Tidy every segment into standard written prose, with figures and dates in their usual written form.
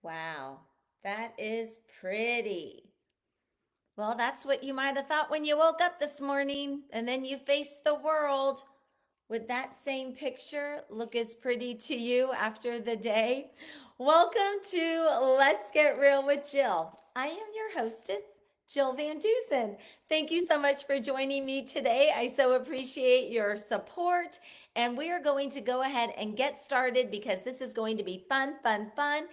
Wow, that is pretty. Well, that's what you might have thought when you woke up this morning and then you faced the world. Would that same picture look as pretty to you after the day? Welcome to Let's Get Real with Jill. I am your hostess, Jill Van Dusen. Thank you so much for joining me today. I so appreciate your support. And we are going to go ahead and get started because this is going to be fun, fun, fun.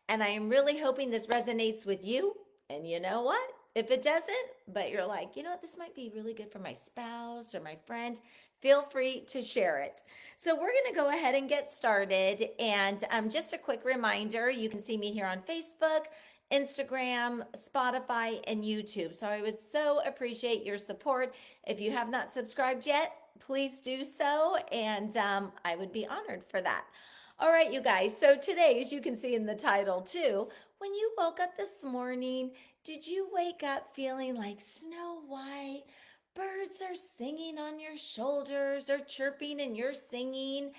And I am really hoping this resonates with you. And you know what? If it doesn't, but you're like, you know what, this might be really good for my spouse or my friend, feel free to share it. So, we're going to go ahead and get started. And just a quick reminder, you can see me here on Facebook, Instagram, Spotify, and YouTube. So, I would so appreciate your support. If you have not subscribed yet, please do so. And I would be honored for that. All right, you guys. So, today, as you can see in the title too, when you woke up this morning, did you wake up feeling like Snow White? Birds are singing on your shoulders or chirping and you're singing.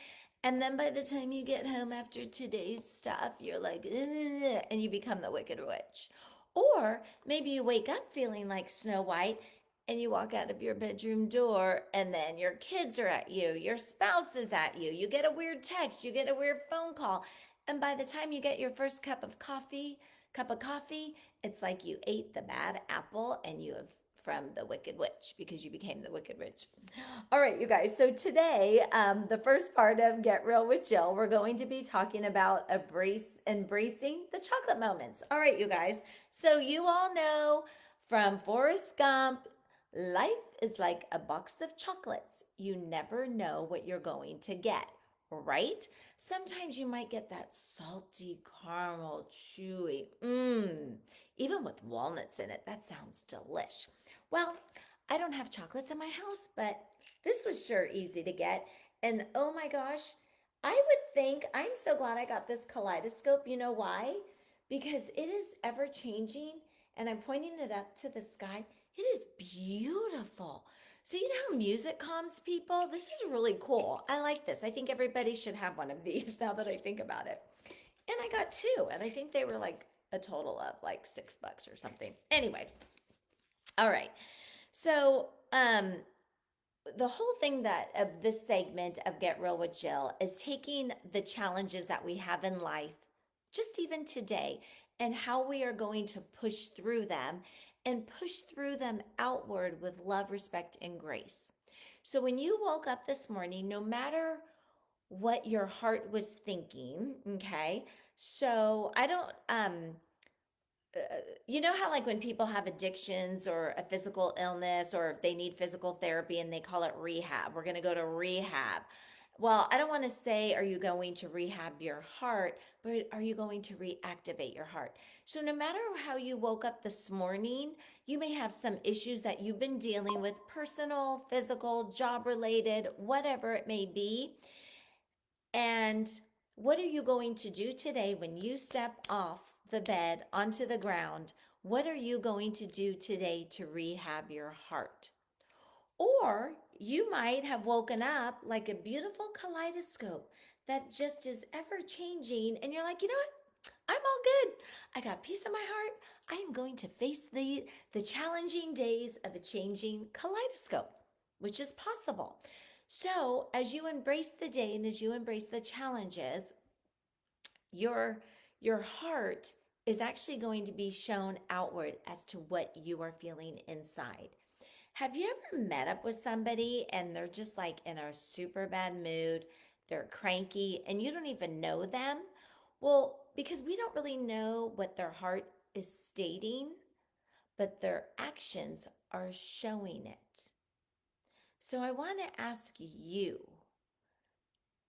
And then by the time you get home after today's stuff, you're like, ugh, and you become the Wicked Witch. Or maybe you wake up feeling like Snow White and you walk out of your bedroom door and then your kids are at you, your spouse is at you, you get a weird text, you get a weird phone call. And by the time you get your first cup of coffee, it's like you ate the bad apple and you have from the Wicked Witch because you became the Wicked Witch. All right, you guys. So today, the first part of Get Real with Jill, we're going to be talking about embracing the chocolate moments. All right, you guys. So you all know from Forrest Gump, life is like a box of chocolates. You never know what you're going to get, right? Sometimes you might get that salty caramel, chewy, even with walnuts in it. That sounds delish. Well, I don't have chocolates in my house, but this was sure easy to get. And oh my gosh, I would think I'm so glad I got this kaleidoscope. You know why? Because it is ever changing, and I'm pointing it up to the sky. It is beautiful. So, you know how music calms people? This is really cool. I like this. I think everybody should have one of these now that I think about it. And I got two, and I think they were like a total of like $6 or something. Anyway, all right. So, the whole thing that of this segment of Get Real with Jill is taking the challenges that we have in life, just even today, and how we are going to push through them and push through them outward with love, respect, and grace. So when you woke up this morning, no matter what your heart was thinking, okay? So I don't uh, you know how like when people have addictions or a physical illness or if they need physical therapy and they call it rehab, we're going to go to rehab. Well, I don't want to say are you going to rehab your heart, but are you going to reactivate your heart? So no matter how you woke up this morning, you may have some issues that you've been dealing with, personal, physical, job related, whatever it may be. And what are you going to do today when you step off the bed onto the ground? What are you going to do today to rehab your heart? Or you might have woken up like a beautiful kaleidoscope that just is ever changing, and you're like, you know what? I'm all good. I got peace in my heart. I am going to face the challenging days of a changing kaleidoscope, which is possible. So, as you embrace the day and as you embrace the challenges, your your heart is actually going to be shown outward as to what you are feeling inside. Have you ever met up with somebody and they're just like in a super bad mood, they're cranky, and you don't even know them? Well, because we don't really know what their heart is stating, but their actions are showing it. So I want to ask you,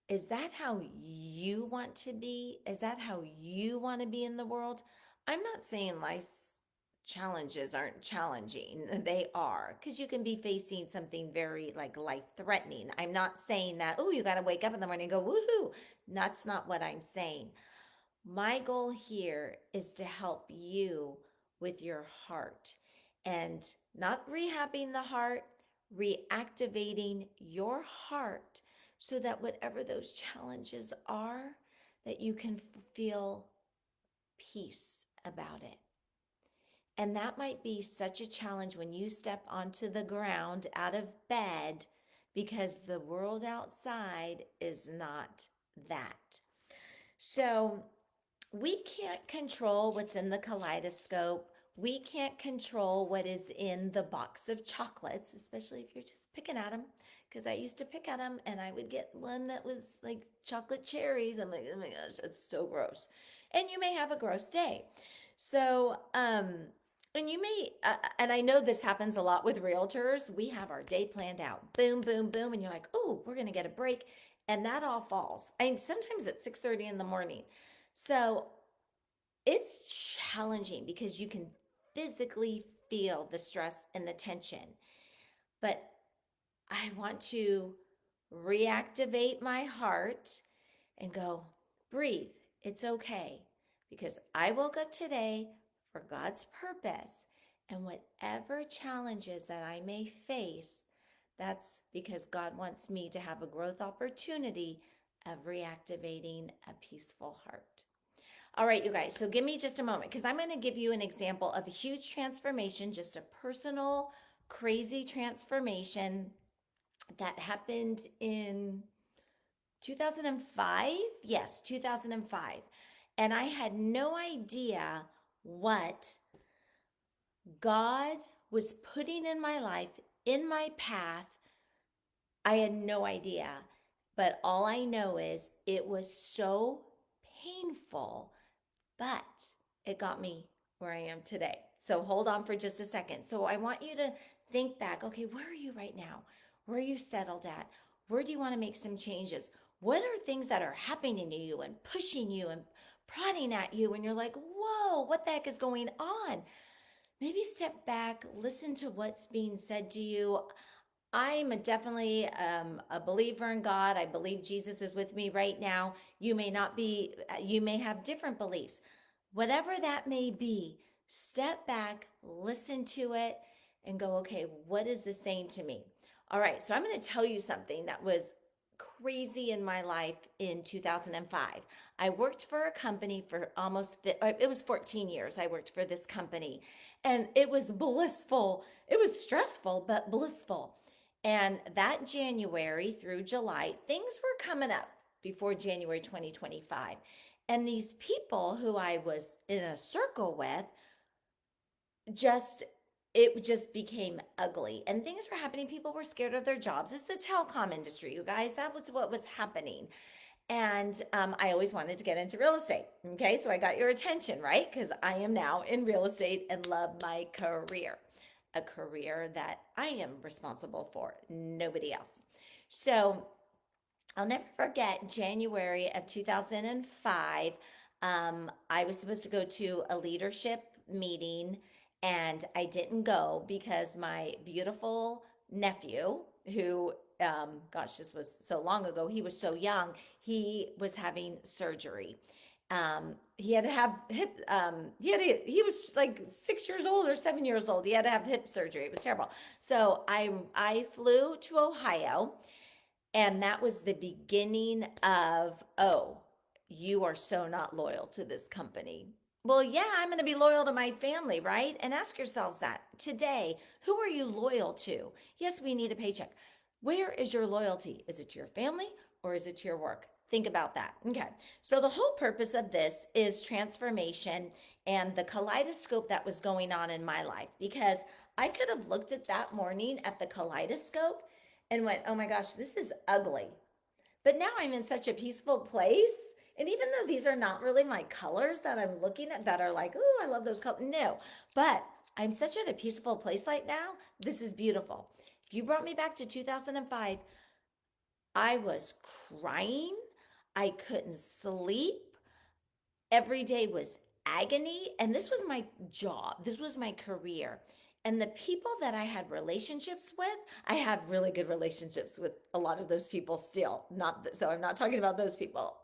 is that how you want to be? Is that how you want to be in the world? I'm not saying life's challenges aren't challenging. They are, because you can be facing something very like life threatening. I'm not saying that, oh, you got to wake up in the morning and go, woohoo. That's not what I'm saying. My goal here is to help you with your heart and not rehabbing the heart, reactivating your heart so that whatever those challenges are, that you can feel peace about it. And that might be such a challenge when you step onto the ground out of bed because the world outside is not that. So we can't control what's in the kaleidoscope. We can't control what is in the box of chocolates, especially if you're just picking at them. Because I used to pick at them and I would get one that was like chocolate cherries. I'm like, oh my gosh, that's so gross. And you may have a gross day. So, and you may, and I know this happens a lot with realtors. We have our day planned out, boom, boom, boom, and you're like, oh, we're gonna get a break, and that all falls. I mean, sometimes at 6:30 in the morning. So it's challenging because you can physically feel the stress and the tension. But I want to reactivate my heart and go, breathe. It's okay because I woke up today for God's purpose. And whatever challenges that I may face, that's because God wants me to have a growth opportunity of reactivating a peaceful heart. All right, you guys, so give me just a moment because I'm going to give you an example of a huge transformation, just a personal, crazy transformation that happened in 2005. Yes, 2005. And I had no idea what God was putting in my life, in my path. I had no idea. But all I know is it was so painful, but it got me where I am today. So hold on for just a second. So I want you to think back, okay, where are you right now? Where are you settled at? Where do you want to make some changes? What are things that are happening to you and pushing you and prodding at you? And you're like, whoa, what the heck is going on? Maybe step back, listen to what's being said to you. I'm definitely a believer in God. I believe Jesus is with me right now. You may not be, you may have different beliefs. Whatever that may be, step back, listen to it, and go, okay, what is this saying to me? All right, so I'm going to tell you something that was crazy in my life in 2005. I worked for a company for it was 14 years. I worked for this company, and it was blissful. It was stressful, but blissful. And that January through July, things were coming up before January 2025. And these people who I was in a circle with just it just became ugly and things were happening. People were scared of their jobs. It's the telecom industry, you guys. That was what was happening. And I always wanted to get into real estate. Okay, so I got your attention, right? Because I am now in real estate and love my career, a career that I am responsible for, nobody else. So I'll never forget January of 2005. I was supposed to go to a leadership meeting and I didn't go because my beautiful nephew, who, gosh, this was so long ago, he was so young, he was having surgery. He had to have hip, he was like 6 years old or 7 years old. He had to have hip surgery. It was terrible. So I flew to Ohio, and that was the beginning of, oh, you are so not loyal to this company. Well, yeah, I'm going to be loyal to my family, right? And ask yourselves that today, who are you loyal to? Yes, we need a paycheck. Where is your loyalty? Is it to your family or is it to your work? Think about that. Okay. So, the whole purpose of this is transformation and the kaleidoscope that was going on in my life because I could have looked at that morning at the kaleidoscope and went, oh my gosh, this is ugly. But now I'm in such a peaceful place. And even though these are not really my colors that I'm looking at that are like, oh, I love those colors. No, but I'm such at a peaceful place right now. This is beautiful. If you brought me back to 2005, I was crying. I couldn't sleep. Every day was agony. And this was my job, this was my career. And the people that I had relationships with, I have really good relationships with a lot of those people still. Not so I'm not talking about those people.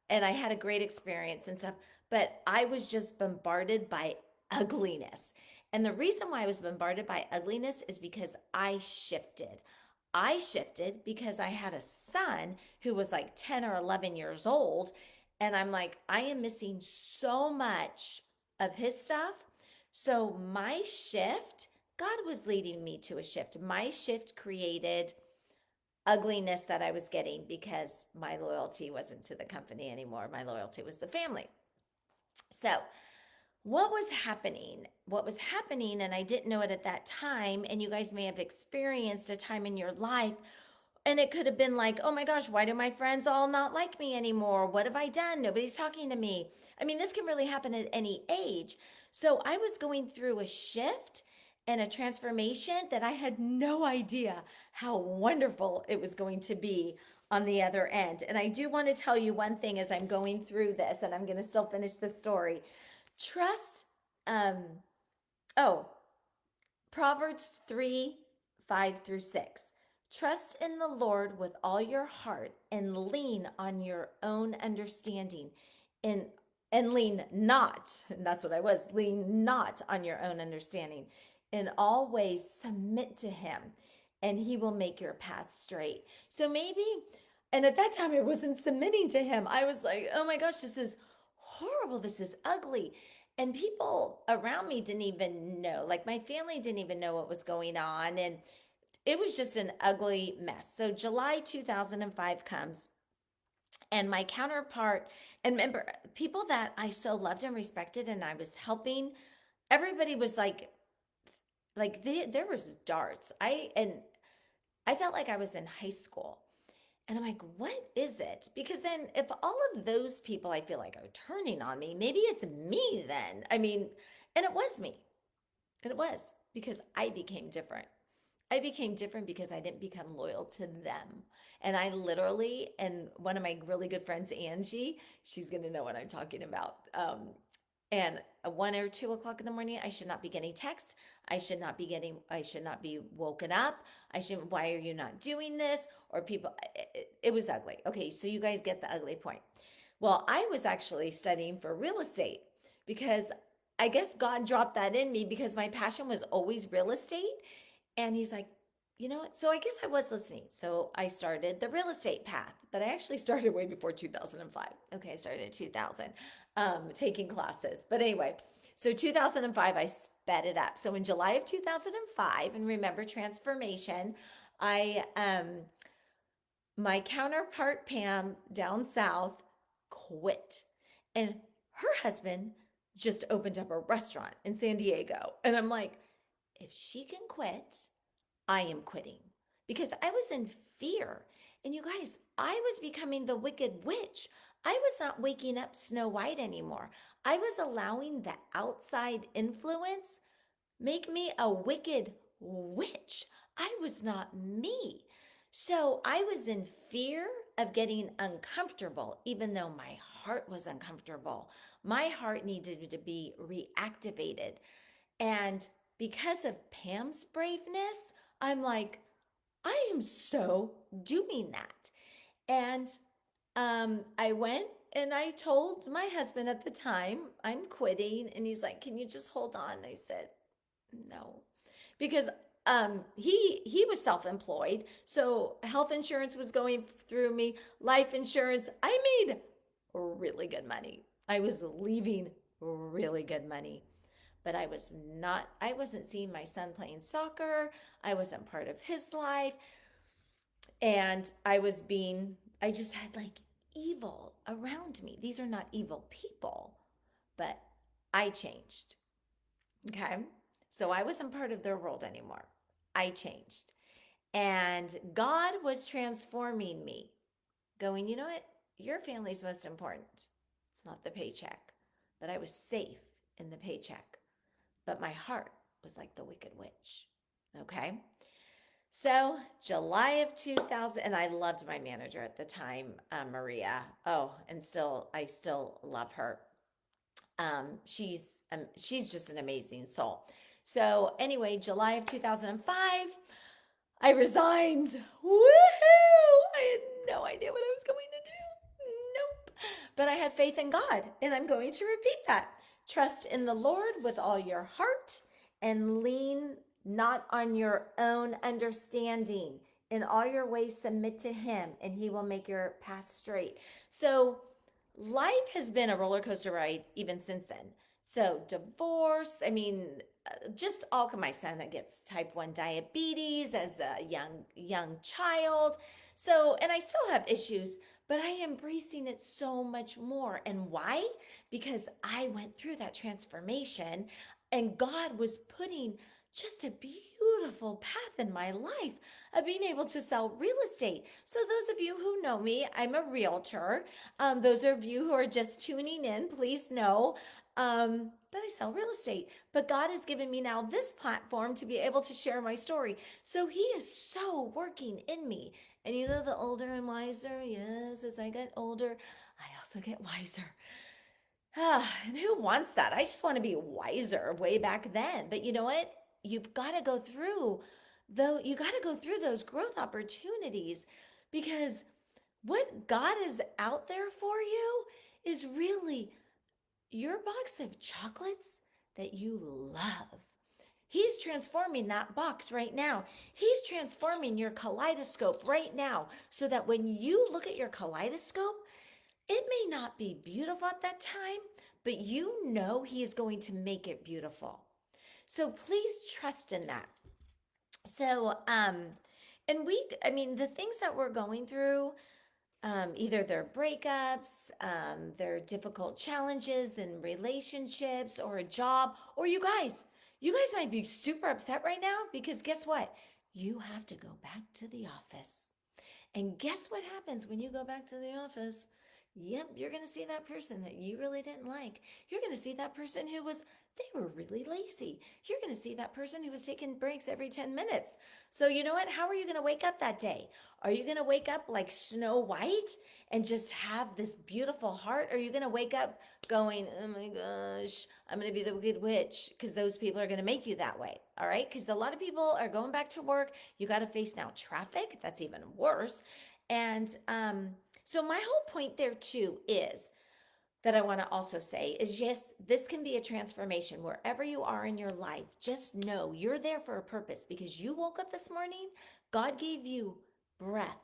And I had a great experience and stuff, but I was just bombarded by ugliness. And the reason why I was bombarded by ugliness is because I shifted. I shifted because I had a son who was like 10 or 11 years old, And I'm like, I am missing so much of his stuff. So my shift, God was leading me to a shift. My shift created ugliness that I was getting because my loyalty wasn't to the company anymore. My loyalty was the family. So, what was happening? What was happening, and I didn't know it at that time, and you guys may have experienced a time in your life, and it could have been like, oh my gosh, why do my friends all not like me anymore? What have I done? Nobody's talking to me. I mean, this can really happen at any age. So I was going through a shift and a transformation that I had no idea how wonderful it was going to be on the other end. And I do want to tell you one thing as I'm going through this, and I'm going to still finish the story. Trust, um, oh, Proverbs 3 5 through 6. Trust in the Lord with all your heart and lean on your own understanding and lean not, and that's what I was, lean not on your own understanding. In all ways submit to him and he will make your path straight. So maybe, and at that time I wasn't submitting to him. I was like, oh my gosh, this is horrible. This is ugly. And people around me didn't even know, like my family didn't even know what was going on. And it was just an ugly mess. So July 2005 comes, and my counterpart, and remember, people that I so loved and respected and I was helping, everybody was there was darts. I felt like I was in high school. And I'm like, what is it? Because then if all of those people I feel like are turning on me, maybe it's me then. I mean, and it was me. And it was because I became different. I became different because I didn't become loyal to them. And I literally, and one of my really good friends, Angie, she's going to know what I'm talking about. And 1 or 2 o'clock in the morning, I should not be getting text. I should not be woken up. Why are you not doing this? Or people, it was ugly. Okay, so you guys get the ugly point. Well, I was actually studying for real estate because I guess God dropped that in me because my passion was always real estate. And he's like, you know what? So I guess I was listening. So I started the real estate path, but I actually started way before 2005. Okay, I started in 2000, taking classes. But anyway, so 2005, I sped it up. So in July of 2005, and remember transformation, I my counterpart Pam down south quit, and her husband just opened up a restaurant in San Diego. And I'm like, if she can quit, I am quitting because I was in fear. And you guys, I was becoming the wicked witch. I was not waking up Snow White anymore. I was allowing the outside influence make me a wicked witch. I was not me. So I was in fear of getting uncomfortable, even though my heart was uncomfortable. My heart needed to be reactivated. And because of Pam's braveness, I'm like, I am so doing that. And I went and I told my husband at the time, I'm quitting. And he's like, can you just hold on? I said, no, because he was self-employed, so health insurance was going through me, life insurance. I made really good money. I was leaving really good money, but I wasn't seeing my son playing soccer. I wasn't part of his life. And I just had like evil around me. These are not evil people, but I changed. Okay. So I wasn't part of their world anymore. I changed. And God was transforming me, going, you know what? Your family's most important. It's not the paycheck. But I was safe in the paycheck. But my heart was like the wicked witch. Okay. So July of 2000, and I loved my manager at the time, Maria. Oh, and I still love her. She's just an amazing soul. So anyway, July of 2005, I resigned. Woohoo! I had no idea what I was going to do. Nope. But I had faith in God, and I'm going to repeat that. Trust in the Lord with all your heart and lean not on your own understanding. In all your ways, submit to Him, and He will make your path straight. So life has been a roller coaster ride even since then. So divorce, I mean, just all my son that gets type 1 diabetes as a young child. So, and I still have issues, but I am embracing it so much more. And why? Because I went through that transformation and God was putting just a beautiful path in my life of being able to sell real estate. So those of you who know me, I'm a realtor. Those of you who are just tuning in, please know that I sell real estate. But God has given me now this platform to be able to share my story. So He is so working in me. And you know, the older and wiser, yes, as I get older, I also get wiser. And who wants that? I just want to be wiser way back then. But you know what? You've got to go through, though, you got to go through those growth opportunities because what God is out there for you is really your box of chocolates that you love. He's transforming that box right now. He's transforming your kaleidoscope right now so that when you look at your kaleidoscope, it may not be beautiful at that time, but you know He is going to make it beautiful. So please trust in that. So, and I mean, the things that we're going through, either their breakups, their difficult challenges in relationships or a job, or you guys might be super upset right now because guess what? You have to go back to the office. And guess what happens when you go back to the office? Yep, you're going to see that person that you really didn't like. You're going to see that person they were really lazy. You're going to see that person who was taking breaks every 10 minutes. So, you know what? How are you going to wake up that day? Are you going to wake up like Snow White and just have this beautiful heart? Or are you going to wake up going, oh my gosh, I'm going to be the wicked witch? Because those people are going to make you that way. All right. Because a lot of people are going back to work. You got to face now traffic. That's even worse. And so, my whole point there too is that I want to also say is yes, this can be a transformation wherever you are in your life. Just know you're there for a purpose because you woke up this morning, God gave you breath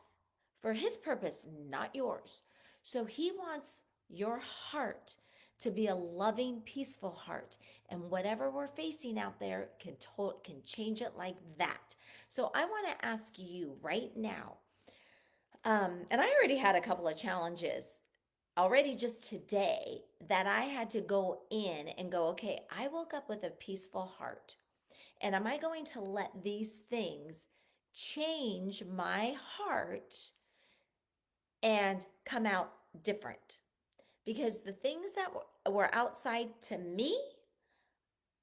for His purpose, not yours. So He wants your heart to be a loving, peaceful heart. And whatever we're facing out there can change it like that. So I want to ask you right now, and I already had a couple of challenges already just today that I had to go in and go, okay, I woke up with a peaceful heart. And am I going to let these things change my heart and come out different? Because the things that were outside to me,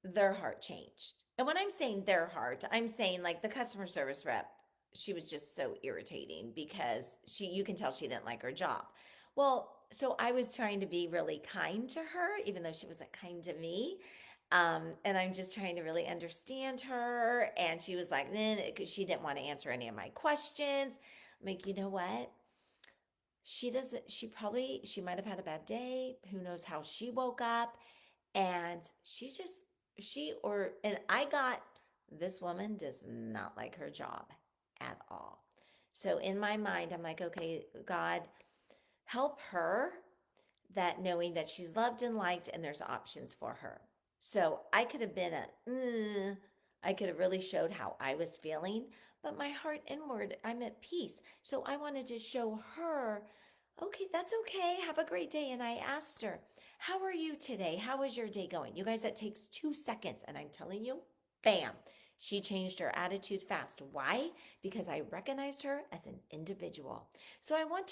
their heart changed. And when I'm saying their heart, I'm saying like the customer service rep, she was just so irritating because you can tell she didn't like her job. Well, so I was trying to be really kind to her, even though she wasn't kind to me. And I'm just trying to really understand her. And she was like, then because she didn't want to answer any of my questions. I'm like, you know what? She might have had a bad day. Who knows how she woke up? And and I got, this woman does not like her job at all. So in my mind, I'm like, okay, God, help her, that knowing that she's loved and liked and there's options for her. So I could have been I could have really showed how I was feeling, but my heart inward, I'm at peace. So I wanted to show her, okay, that's okay. Have a great day. And I asked her, how are you today? How is your day going? You guys, that takes 2 seconds. And I'm telling you, bam, she changed her attitude fast. Why? Because I recognized her as an individual. So I want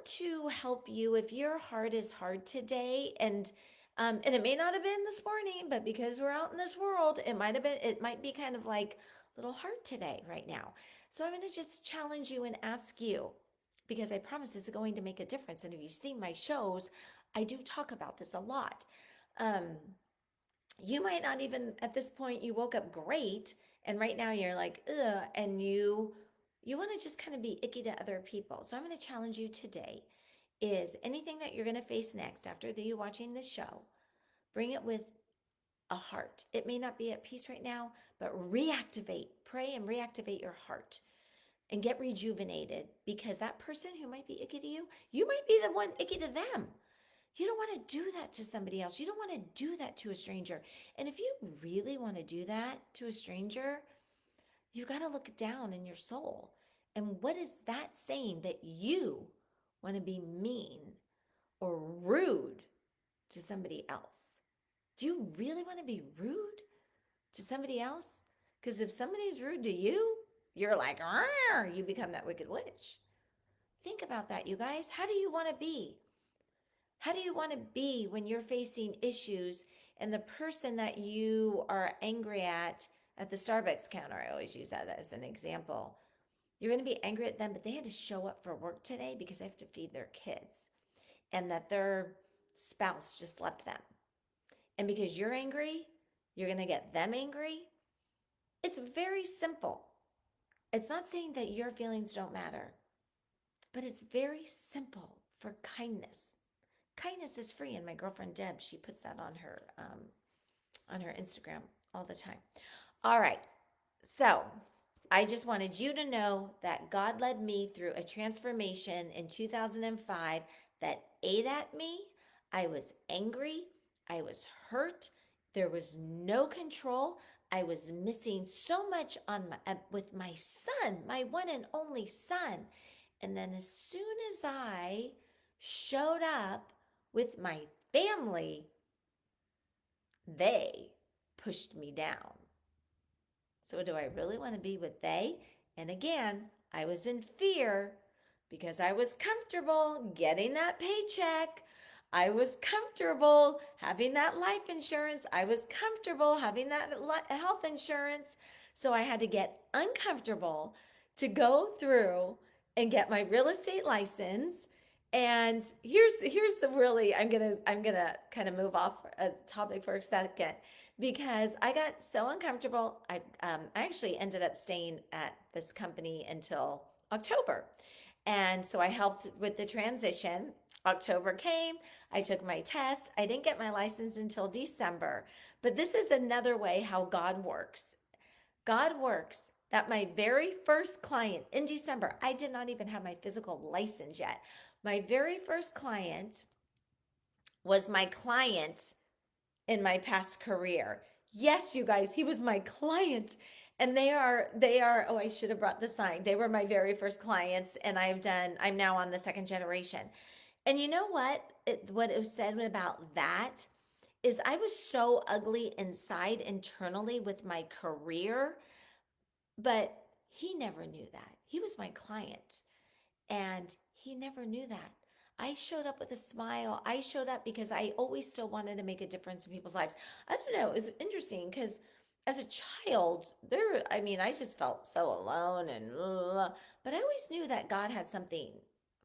to help you if your heart is hard today and it may not have been this morning, but because we're out in this world, it might be kind of like a little hard today right now. So I'm going to just challenge you and ask you, because I promise this is going to make a difference. And if you see my shows, I do talk about this a lot. Um, you might not even at this point you woke up great, and right now you're like, ugh, and you want to just kind of be icky to other people. So I'm going to challenge you today is anything that you're going to face next after you watching this show, bring it with a heart. It may not be at peace right now, but pray and reactivate your heart. and get rejuvenated, because that person who might be icky to you, you might be the one icky to them. You don't want to do that to somebody else. You don't want to do that to a stranger. And if you really want to do that to a stranger, you got to look down in your soul. And what is that saying that you want to be mean or rude to somebody else? Do you really want to be rude to somebody else? Because if somebody's rude to you, you're like, you become that wicked witch. Think about that, you guys. How do you want to be? How do you want to be when you're facing issues and the person that you are angry at the Starbucks counter? I always use that as an example. You're going to be angry at them, but they had to show up for work today because they have to feed their kids and that their spouse just left them. And because you're angry, you're going to get them angry. It's very simple. It's not saying that your feelings don't matter, but it's very simple for kindness. Kindness is free, and my girlfriend Deb, she puts that on her Instagram all the time. All right, so I just wanted you to know that God led me through a transformation in 2005 that ate at me. I was angry. I was hurt. There was no control. I was missing so much with my son, my one and only son. And then as soon as I showed up with my family, they pushed me down. So do I really want to be with they? And again, I was in fear because I was comfortable getting that paycheck. I was comfortable having that life insurance. I was comfortable having that health insurance. So I had to get uncomfortable to go through and get my real estate license. And here's the really, I'm gonna kind of move off a topic for a second, because I got so uncomfortable. I actually ended up staying at this company until October. And so I helped with the transition. October came, I took my test. I didn't get my license until December. But this is another way how God works. God works that my very first client in December, I did not even have my physical license yet. My very first client was my client in my past career. Yes, you guys, he was my client. And oh, I should have brought the sign. They were my very first clients, and I'm now on the second generation. And you know what? What it was said about that is I was so ugly inside internally with my career, but he never knew that. He was my client. And he never knew that. I showed up with a smile. I showed up because I always still wanted to make a difference in people's lives. I don't know. It was interesting because as a child, I just felt so alone and blah, blah, but I always knew that God had something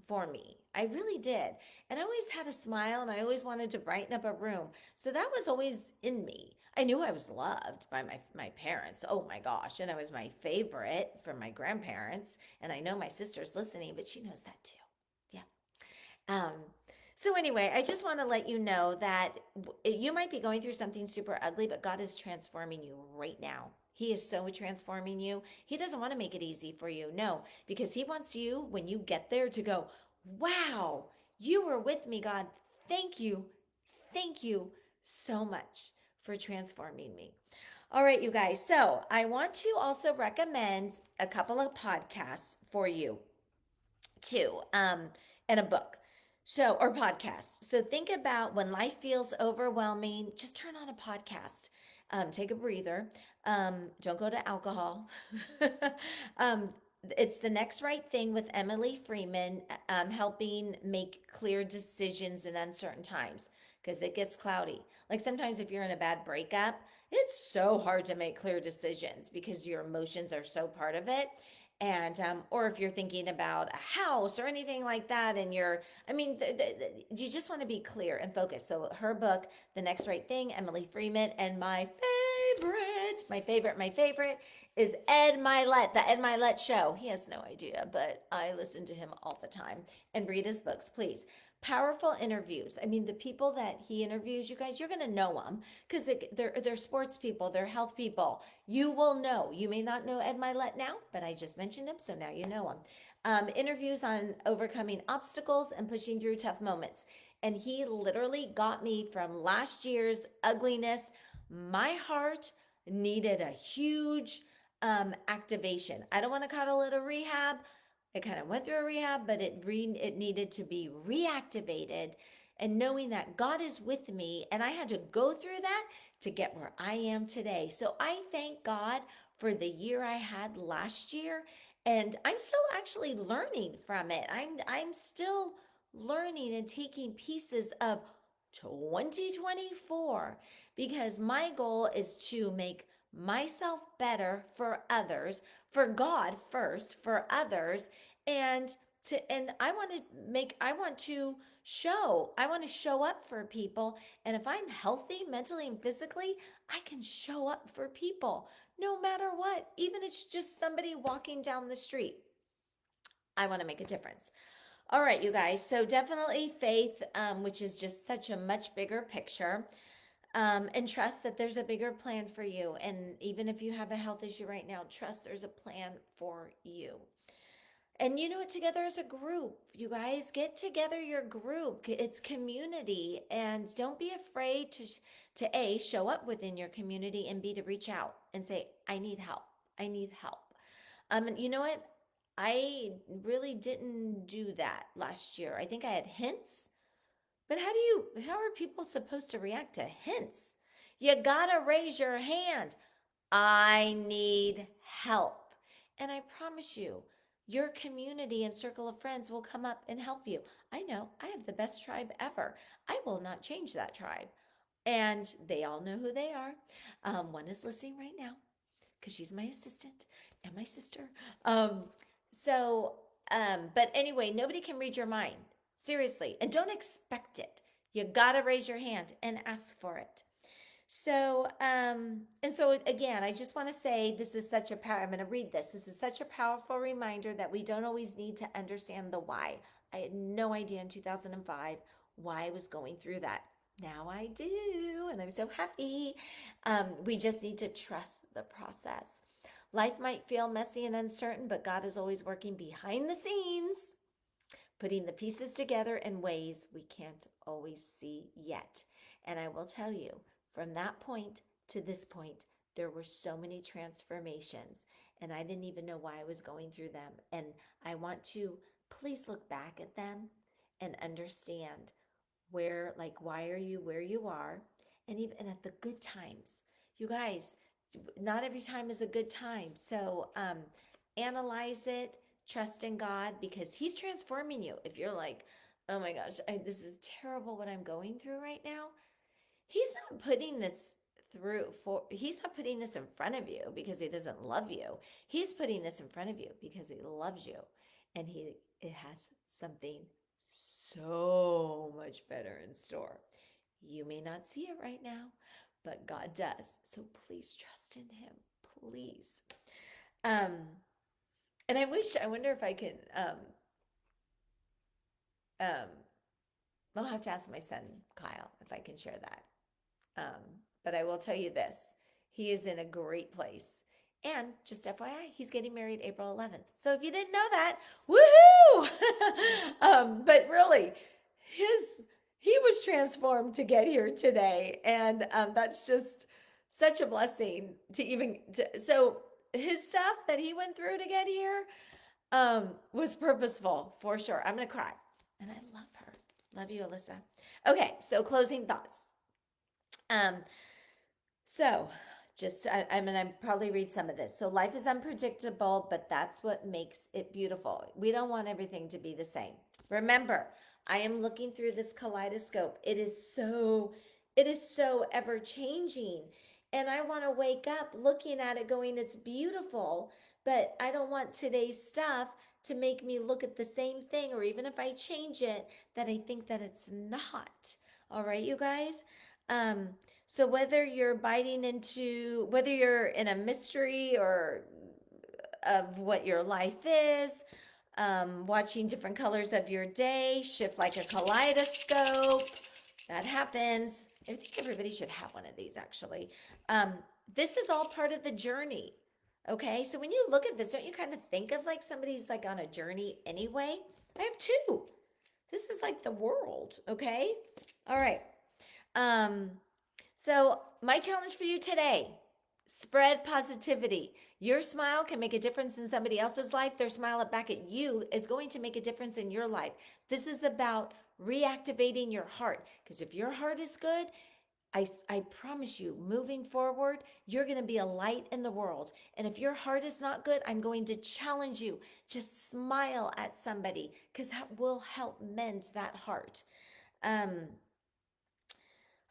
for me. I really did. And I always had a smile and I always wanted to brighten up a room. So that was always in me. I knew I was loved by my parents. Oh my gosh. And I was my favorite from my grandparents. And I know my sister's listening, but she knows that too. Yeah. Um, so anyway, I just want to let you know that you might be going through something super ugly, but God is transforming you right now. He is so transforming you. He doesn't want to make it easy for you. No, because he wants you, when you get there, to go, wow, you were with me, God. Thank you. Thank you so much for transforming me. All right, you guys. So I want to also recommend a couple of podcasts for you too, and a book. So, or podcast. So think about when life feels overwhelming, just turn on a podcast. Take a breather. Don't go to alcohol. um, it's The Next Right Thing with Emily Freeman, helping make clear decisions in uncertain times because it gets cloudy. Like sometimes if you're in a bad breakup, it's so hard to make clear decisions because your emotions are so part of it. And or if you're thinking about a house or anything like that, and you just want to be clear and focused. So her book, The Next Right Thing, Emily Freeman, and my favorite is Ed Milet, the Ed Milet Show. He has no idea, but I listen to him all the time and read his books, please. powerful interviews. I mean, the people that he interviews, you guys, you're going to know them because they're sports people, they're health people. You will know. You may not know Ed Milet now, but I just mentioned him, so now you know him. Interviews on overcoming obstacles and pushing through tough moments. And he literally got me from last year's ugliness. My heart needed a huge activation. I don't want to call it a rehab. It kind of went through a rehab, but it needed to be reactivated. And knowing that God is with me, and I had to go through that to get where I am today. So I thank God for the year I had last year, and I'm still actually learning from it. I'm still learning and taking pieces of 2024 because my goal is to make myself better for others, for God first, for others, and I want to show up for people. And if I'm healthy mentally and physically, I can show up for people no matter what, even if it's just somebody walking down the street. I want to make a difference. All right, you guys. So definitely faith, which is just such a much bigger picture, and trust that there's a bigger plan for you. And even if you have a health issue right now, trust there's a plan for you. And you know it together as a group. You guys get together your group. It's community, and don't be afraid to A, show up within your community, and B, to reach out and say, I need help. I need help. And you know what? I really didn't do that last year. I think I had hints, but how are people supposed to react to hints? You gotta raise your hand. I need help. And I promise you, your community and circle of friends will come up and help you. I know I have the best tribe ever. I will not change that tribe. And they all know who they are. One is listening right now because she's my assistant and my sister. Um, so, but anyway, nobody can read your mind. Seriously. And don't expect it. You got to raise your hand and ask for it. So, and so again, I just want to say this is such a power. I'm going to read this. This is such a powerful reminder that we don't always need to understand the why. I had no idea in 2005 why I was going through that. Now I do, and I'm so happy. We just need to trust the process. Life might feel messy and uncertain, but God is always working behind the scenes, putting the pieces together in ways we can't always see yet. And I will tell you, from that point to this point, there were so many transformations, and I didn't even know why I was going through them. And I want to please look back at them and understand why are you where you are, and even at the good times. You guys, not every time is a good time. So analyze it, trust in God because He's transforming you. If you're like, oh my gosh, this is terrible what I'm going through right now, He's not putting this in front of you because He doesn't love you. He's putting this in front of you because He loves you. And it has something so much better in store. You may not see it right now, but God does. So please trust in Him. Please. Um, and I wonder if I can, um, I'll have to ask my son, Kyle, if I can share that. Um, but I will tell you this, he is in a great place. And just FYI, he's getting married April 11th. So if you didn't know that, woohoo! But really, he was transformed to get here today. And that's just such a blessing so his stuff that he went through to get here was purposeful for sure. I'm going to cry. And I love her. Love you, Alyssa. Okay, so closing thoughts. Um, so I'm gonna probably read some of this. So life is unpredictable, but that's what makes it beautiful. We don't want everything to be the same. Remember, I am looking through this kaleidoscope. It is so ever changing. And I want to wake up looking at it going, it's beautiful, but I don't want today's stuff to make me look at the same thing, or even if I change it, that I think that it's not. All right, you guys? Um, so whether whether you're in a mystery or of what your life is, watching different colors of your day shift like a kaleidoscope. That happens. I think everybody should have one of these actually. Um, this is all part of the journey. Okay, so when you look at this, don't you kind of think of like somebody's like on a journey anyway? I have two. This is like the world. Okay, all right. Um, so my challenge for you today: spread positivity. Your smile can make a difference in somebody else's life. Their smile back at you is going to make a difference in your life. This is about reactivating your heart, because if your heart is good, I promise you, moving forward, you're going to be a light in the world. And if your heart is not good, I'm going to challenge you. Just smile at somebody, because that will help mend that heart. Um,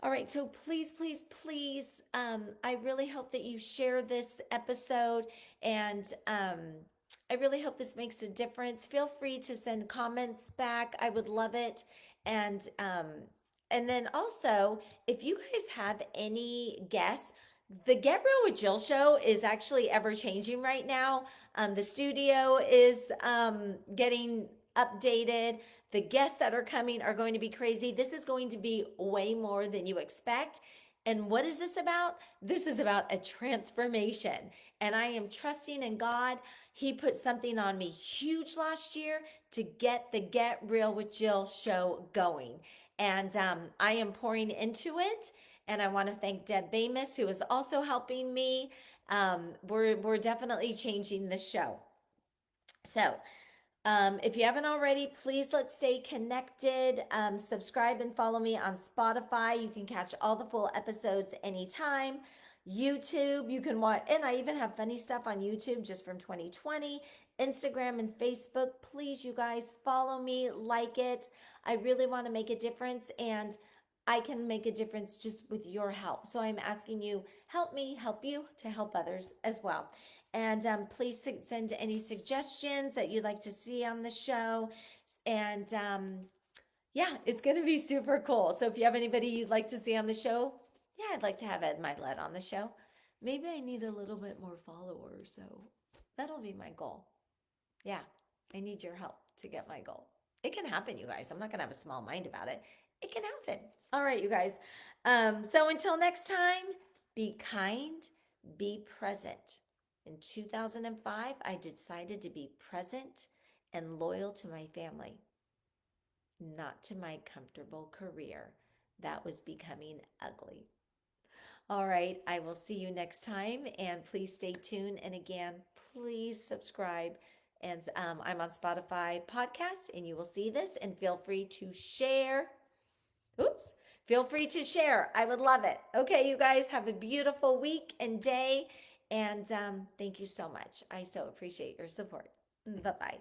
all right, so please, please, please, I really hope that you share this episode, and I really hope this makes a difference. Feel free to send comments back. I would love it. And then also, if you guys have any guests, the Get Real with Jill show is actually ever changing right now. The studio is getting updated. The guests that are coming are going to be crazy. This is going to be way more than you expect. And what is this about? This is about a transformation. And I am trusting in God. He put something on me huge last year to get the Get Real with Jill show going. And I am pouring into it. And I want to thank Deb Bamus, who is also helping me. We're definitely changing the show. So, if you haven't already, please let's stay connected. Subscribe and follow me on Spotify. You can catch all the full episodes anytime. YouTube, you can watch, and I even have funny stuff on YouTube just from 2020. Instagram and Facebook, please, you guys, follow me, like it. I really want to make a difference, and I can make a difference just with your help. So I'm asking you, help me help you to help others as well. And please send any suggestions that you'd like to see on the show. And yeah, it's going to be super cool. So if you have anybody you'd like to see on the show, yeah, I'd like to have Ed Milet on the show. Maybe I need a little bit more followers. So that'll be my goal. Yeah, I need your help to get my goal. It can happen, you guys. I'm not going to have a small mind about it. It can happen. All right, you guys. So until next time, be kind, be present. In 2005, I decided to be present and loyal to my family, not to my comfortable career that was becoming ugly. All right, I will see you next time, and please stay tuned. And again, please subscribe. And I'm on Spotify podcast, and you will see this. And feel free to share. Oops. Feel free to share. I would love it. Okay, you guys have a beautiful week and day. And thank you so much. I so appreciate your support. Bye bye.